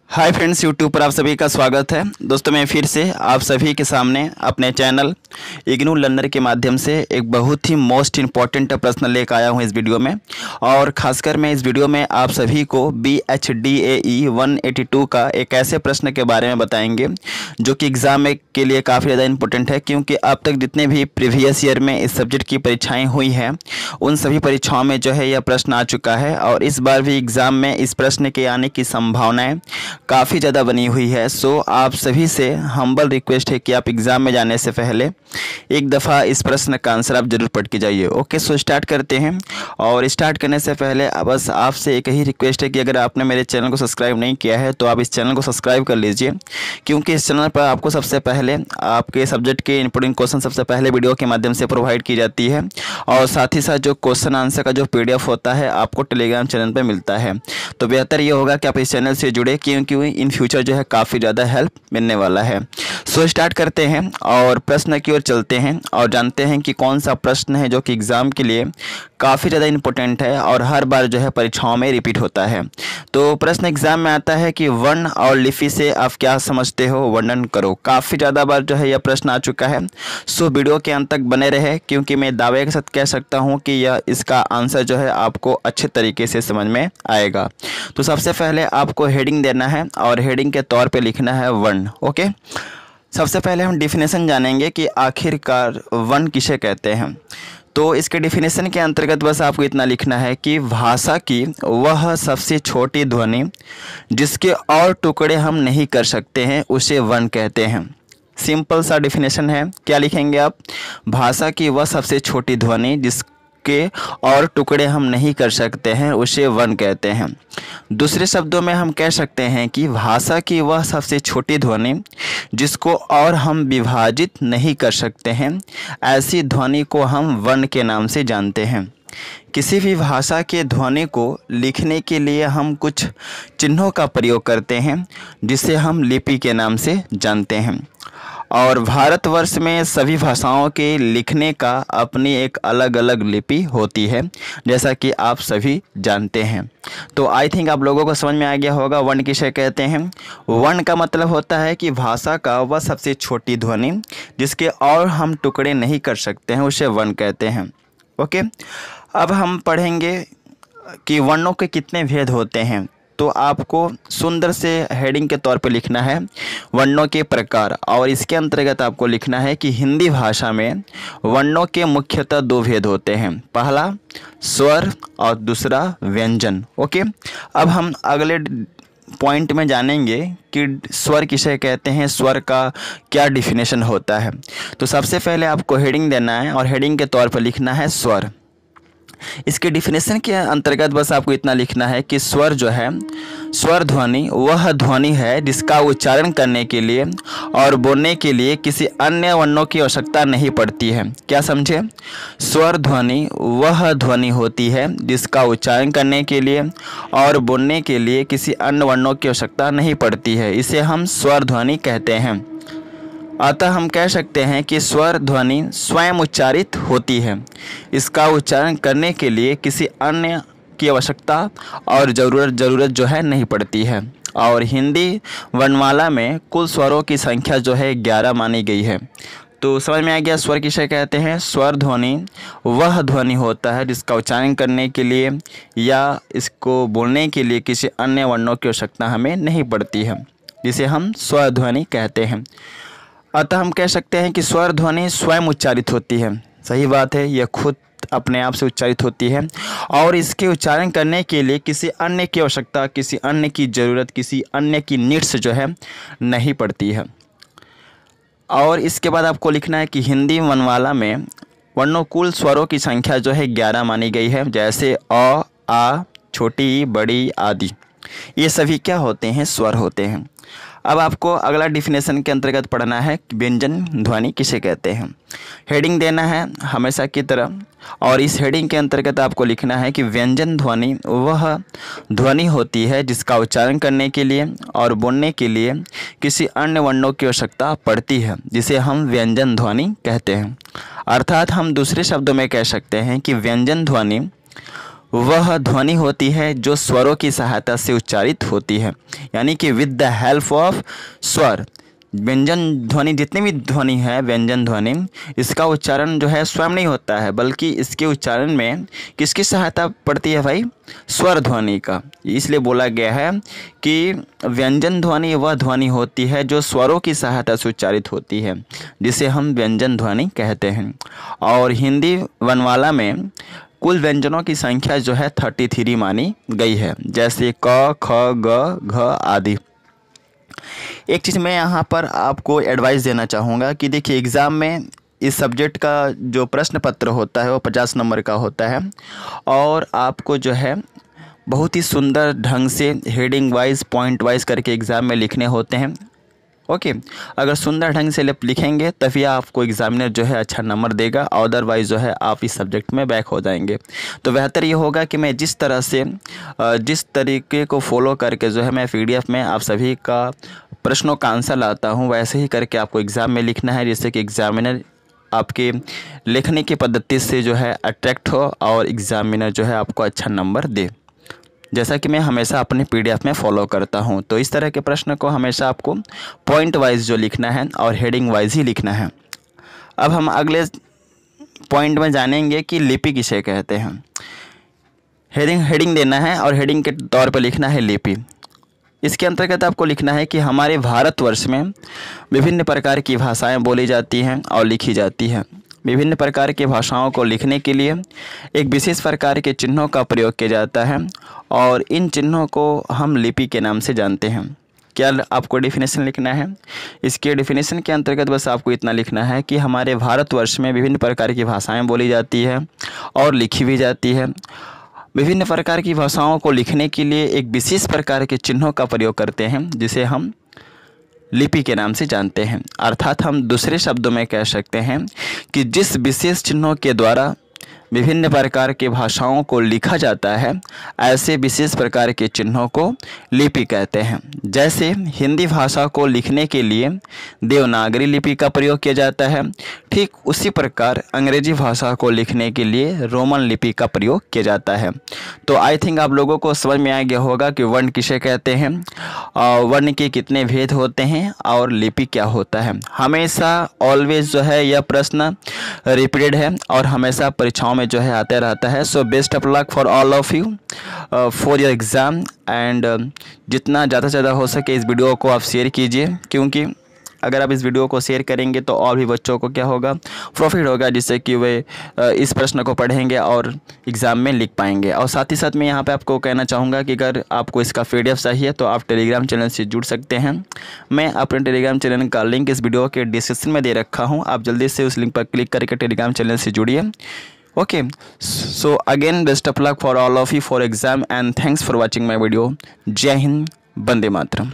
Hi friends, YouTube पर आप सभी का स्वागत है। दोस्तों, मैं फिर से आप सभी के सामने अपने चैनल इग्नू लर्नर के माध्यम से एक बहुत ही मोस्ट इम्पॉर्टेंट प्रश्न लेकर आया हूं इस वीडियो में। और ख़ासकर मैं इस वीडियो में आप सभी को BHDAE 182 का एक ऐसे प्रश्न के बारे में बताएंगे जो कि एग्ज़ाम के लिए काफ़ी ज़्यादा इंपॉर्टेंट है, क्योंकि अब तक जितने भी प्रीवियस ईयर में इस सब्जेक्ट की परीक्षाएँ हुई हैं उन सभी परीक्षाओं में जो है यह प्रश्न आ चुका है। और इस बार भी एग्ज़ाम में इस प्रश्न के आने की संभावनाएँ काफ़ी ज़्यादा बनी हुई है। सो आप सभी से हम्बल रिक्वेस्ट है कि आप एग्ज़ाम में जाने से पहले एक दफ़ा इस प्रश्न का आंसर आप जरूर पढ़ के जाइए। ओके, सो स्टार्ट करते हैं। और स्टार्ट करने से पहले बस आपसे एक ही रिक्वेस्ट है कि अगर आपने मेरे चैनल को सब्सक्राइब नहीं किया है तो आप इस चैनल को सब्सक्राइब कर लीजिए, क्योंकि इस चैनल पर आपको सबसे पहले आपके सब्जेक्ट के इंपॉर्टेंट क्वेश्चन सबसे पहले वीडियो के माध्यम से प्रोवाइड की जाती है। और साथ ही साथ जो क्वेश्चन आंसर का जो PDF होता है आपको टेलीग्राम चैनल पर मिलता है। तो बेहतर ये होगा कि आप इस चैनल से जुड़े, क्योंकि इन फ्यूचर जो है काफ़ी ज़्यादा हेल्प मिलने वाला है। सो स्टार्ट करते हैं और प्रश्न की ओर चलते हैं और जानते हैं कि कौन सा प्रश्न है जो कि एग्ज़ाम के लिए काफ़ी ज़्यादा इंपॉर्टेंट है और हर बार जो है परीक्षाओं में रिपीट होता है। तो प्रश्न एग्ज़ाम में आता है कि वर्ण और लिपि से आप क्या समझते हो, वर्णन करो। काफ़ी ज़्यादा बार जो है यह प्रश्न आ चुका है। सो वीडियो के अंत तक बने रहे, क्योंकि मैं दावे के साथ कह सकता हूँ कि यह इसका आंसर जो है आपको अच्छे तरीके से समझ में आएगा। तो सबसे पहले आपको हेडिंग देना है और हेडिंग के तौर पे लिखना है वर्ण। ओके, सबसे पहले हम डिफिनेशन जानेंगे कि आखिरकार वर्ण किसे कहते हैं। तो इसके डिफिनेशन के अंतर्गत बस आपको इतना लिखना है कि भाषा की वह सबसे छोटी ध्वनि जिसके और टुकड़े हम नहीं कर सकते हैं उसे वर्ण कहते हैं। सिंपल सा डिफिनेशन है। क्या लिखेंगे आप? भाषा की वह सबसे छोटी ध्वनि जिसके और टुकड़े हम नहीं कर सकते हैं उसे वर्ण कहते हैं। दूसरे शब्दों में हम कह सकते हैं कि भाषा की वह सबसे छोटी ध्वनि जिसको और हम विभाजित नहीं कर सकते हैं, ऐसी ध्वनि को हम वर्ण के नाम से जानते हैं। किसी भी भाषा के ध्वनि को लिखने के लिए हम कुछ चिन्हों का प्रयोग करते हैं जिसे हम लिपि के नाम से जानते हैं। और भारतवर्ष में सभी भाषाओं के लिखने का अपनी एक अलग अलग लिपि होती है, जैसा कि आप सभी जानते हैं। तो आई थिंक आप लोगों को समझ में आ गया होगा वर्ण किसे कहते हैं। वर्ण का मतलब होता है कि भाषा का वह सबसे छोटी ध्वनि जिसके और हम टुकड़े नहीं कर सकते हैं उसे वर्ण कहते हैं। ओके, अब हम पढ़ेंगे कि वर्णों के कितने भेद होते हैं। तो आपको सुंदर से हेडिंग के तौर पे लिखना है वर्णों के प्रकार। और इसके अंतर्गत आपको लिखना है कि हिंदी भाषा में वर्णों के मुख्यतः दो भेद होते हैं। पहला स्वर और दूसरा व्यंजन। ओके, अब हम अगले पॉइंट में जानेंगे कि स्वर किसे कहते हैं, स्वर का क्या डिफिनेशन होता है। तो सबसे पहले आपको हेडिंग देना है और हेडिंग के तौर पर लिखना है स्वर। इसके डिफिनेशन के अंतर्गत बस आपको इतना लिखना है कि स्वर जो है, स्वर ध्वनि वह ध्वनि है जिसका उच्चारण करने के लिए और बोलने के लिए किसी अन्य वर्णों की आवश्यकता नहीं पड़ती है। क्या समझे? स्वर ध्वनि वह ध्वनि होती है जिसका उच्चारण करने के लिए और बोलने के लिए किसी अन्य वर्णों की आवश्यकता नहीं पड़ती है, इसे हम स्वर ध्वनि कहते हैं। अतः हम कह सकते हैं कि स्वर ध्वनि स्वयं उच्चारित होती है, इसका उच्चारण करने के लिए किसी अन्य की आवश्यकता और ज़रूरत जो है नहीं पड़ती है। और हिंदी वर्णमाला में कुल स्वरों की संख्या जो है 11 मानी गई है। तो समझ में आ गया स्वर किसे कहते हैं। स्वर ध्वनि वह ध्वनि होता है जिसका उच्चारण करने के लिए या इसको बोलने के लिए किसी अन्य वर्णों की आवश्यकता हमें नहीं पड़ती है, जिसे हम स्वर ध्वनि कहते हैं। अतः हम कह सकते हैं कि स्वर ध्वनि स्वयं उच्चारित होती है। सही बात है, यह खुद अपने आप से उच्चारित होती है और इसके उच्चारण करने के लिए किसी अन्य की आवश्यकता, किसी अन्य की ज़रूरत, किसी अन्य की नीड्स जो है नहीं पड़ती है। और इसके बाद आपको लिखना है कि हिंदी वर्णमाला में वर्णोकुल स्वरों की संख्या जो है 11 मानी गई है, जैसे अ, आ, छोटी, बड़ी आदि। ये सभी क्या होते हैं? स्वर होते हैं। अब आपको अगला डिफिनेशन के अंतर्गत पढ़ना है व्यंजन ध्वनि किसे कहते हैं। हेडिंग देना है हमेशा की तरह और इस हेडिंग के अंतर्गत आपको लिखना है कि व्यंजन ध्वनि वह ध्वनि होती है जिसका उच्चारण करने के लिए और बोलने के लिए किसी अन्य वर्णों की आवश्यकता पड़ती है, जिसे हम व्यंजन ध्वनि कहते हैं। अर्थात हम दूसरे शब्दों में कह सकते हैं कि व्यंजन ध्वनि वह ध्वनि होती है जो स्वरों की सहायता से उच्चारित होती है, यानी कि विद द हेल्प ऑफ स्वर। व्यंजन ध्वनि, जितनी भी ध्वनि है व्यंजन ध्वनि, इसका उच्चारण जो है स्वयं नहीं होता है, बल्कि इसके उच्चारण में किसकी सहायता पड़ती है भाई? स्वर ध्वनि का। इसलिए बोला गया है कि व्यंजन ध्वनि वह ध्वनि होती है जो स्वरों की सहायता से उच्चारित होती है, जिसे हम व्यंजन ध्वनि कहते हैं। और हिंदी वर्णमाला में कुल व्यंजनों की संख्या जो है 33 मानी गई है, जैसे क, ख, ग, घ आदि। एक चीज़ मैं यहाँ पर आपको एडवाइस देना चाहूँगा कि देखिए, एग्ज़ाम में इस सब्जेक्ट का जो प्रश्न पत्र होता है वो 50 नंबर का होता है, और आपको जो है बहुत ही सुंदर ढंग से हेडिंग वाइज, पॉइंट वाइज करके एग्ज़ाम में लिखने होते हैं। ओके, अगर सुंदर ढंग से लिखेंगे तभी आपको एग्जामिनर जो है अच्छा नंबर देगा, अदरवाइज़ जो है आप इस सब्जेक्ट में बैक हो जाएंगे। तो बेहतर ये होगा कि मैं जिस तरीके को फॉलो करके जो है मैं PDF में आप सभी का प्रश्नों का आंसर लाता हूँ, वैसे ही करके आपको एग्ज़ाम में लिखना है, जिससे कि एग्जामिनर आपके लिखने की पद्धति से जो है अट्रैक्ट हो और एग्जामिनर जो है आपको अच्छा नंबर दे, जैसा कि मैं हमेशा अपने PDF में फॉलो करता हूं। तो इस तरह के प्रश्न को हमेशा आपको पॉइंट वाइज जो लिखना है और हेडिंग वाइज ही लिखना है। अब हम अगले पॉइंट में जानेंगे कि लिपि किसे कहते हैं। हेडिंग देना है और हेडिंग के तौर पर लिखना है लिपि। इसके अंतर्गत आपको लिखना है कि हमारे भारतवर्ष में विभिन्न प्रकार की भाषाएँ बोली जाती हैं और लिखी जाती हैं। विभिन्न प्रकार की भाषाओं को लिखने के लिए एक विशेष प्रकार के चिन्हों का प्रयोग किया जाता है, और इन चिन्हों को हम लिपि के नाम से जानते हैं। क्या आपको डेफिनेशन लिखना है? इसके डेफिनेशन के अंतर्गत बस आपको इतना लिखना है कि हमारे भारतवर्ष में विभिन्न प्रकार की भाषाएं बोली जाती है और लिखी भी जाती है। विभिन्न प्रकार की भाषाओं को लिखने के लिए एक विशेष प्रकार के चिन्हों का प्रयोग करते हैं, जिसे हम लिपि के नाम से जानते हैं। अर्थात हम दूसरे शब्दों में कह सकते हैं कि जिस विशेष चिन्हों के द्वारा विभिन्न प्रकार की भाषाओं को लिखा जाता है, ऐसे विशेष प्रकार के चिन्हों को लिपि कहते हैं। जैसे हिंदी भाषा को लिखने के लिए देवनागरी लिपि का प्रयोग किया जाता है, ठीक उसी प्रकार अंग्रेजी भाषा को लिखने के लिए रोमन लिपि का प्रयोग किया जाता है। तो आई थिंक आप लोगों को समझ में आ गया होगा कि वर्ण किसे कहते हैं, वर्ण के कितने भेद होते हैं और लिपि क्या होता है। हमेशा ऑलवेज जो है यह प्रश्न रिपीटेड है और हमेशा परीक्षाओं में जो है आते रहता है। So best of luck for all of you for your exam, and जितना ज़्यादा से ज़्यादा हो सके इस वीडियो को आप शेयर कीजिए, क्योंकि अगर आप इस वीडियो को शेयर करेंगे तो और भी बच्चों को क्या होगा, प्रॉफिट होगा, जिससे कि वे इस प्रश्न को पढ़ेंगे और एग्ज़ाम में लिख पाएंगे। और साथ ही साथ मैं यहाँ पे आपको कहना चाहूँगा कि अगर आपको इसका PDF चाहिए तो आप टेलीग्राम चैनल से जुड़ सकते हैं। मैं अपने टेलीग्राम चैनल का लिंक इस वीडियो के डिस्क्रिप्शन में दे रखा हूँ, आप जल्दी से उस लिंक पर क्लिक करके टेलीग्राम चैनल से जुड़िए। Okay, so again best of luck for all of you for exam, and thanks for watching my video. जय हिंद, वंदे मातरम।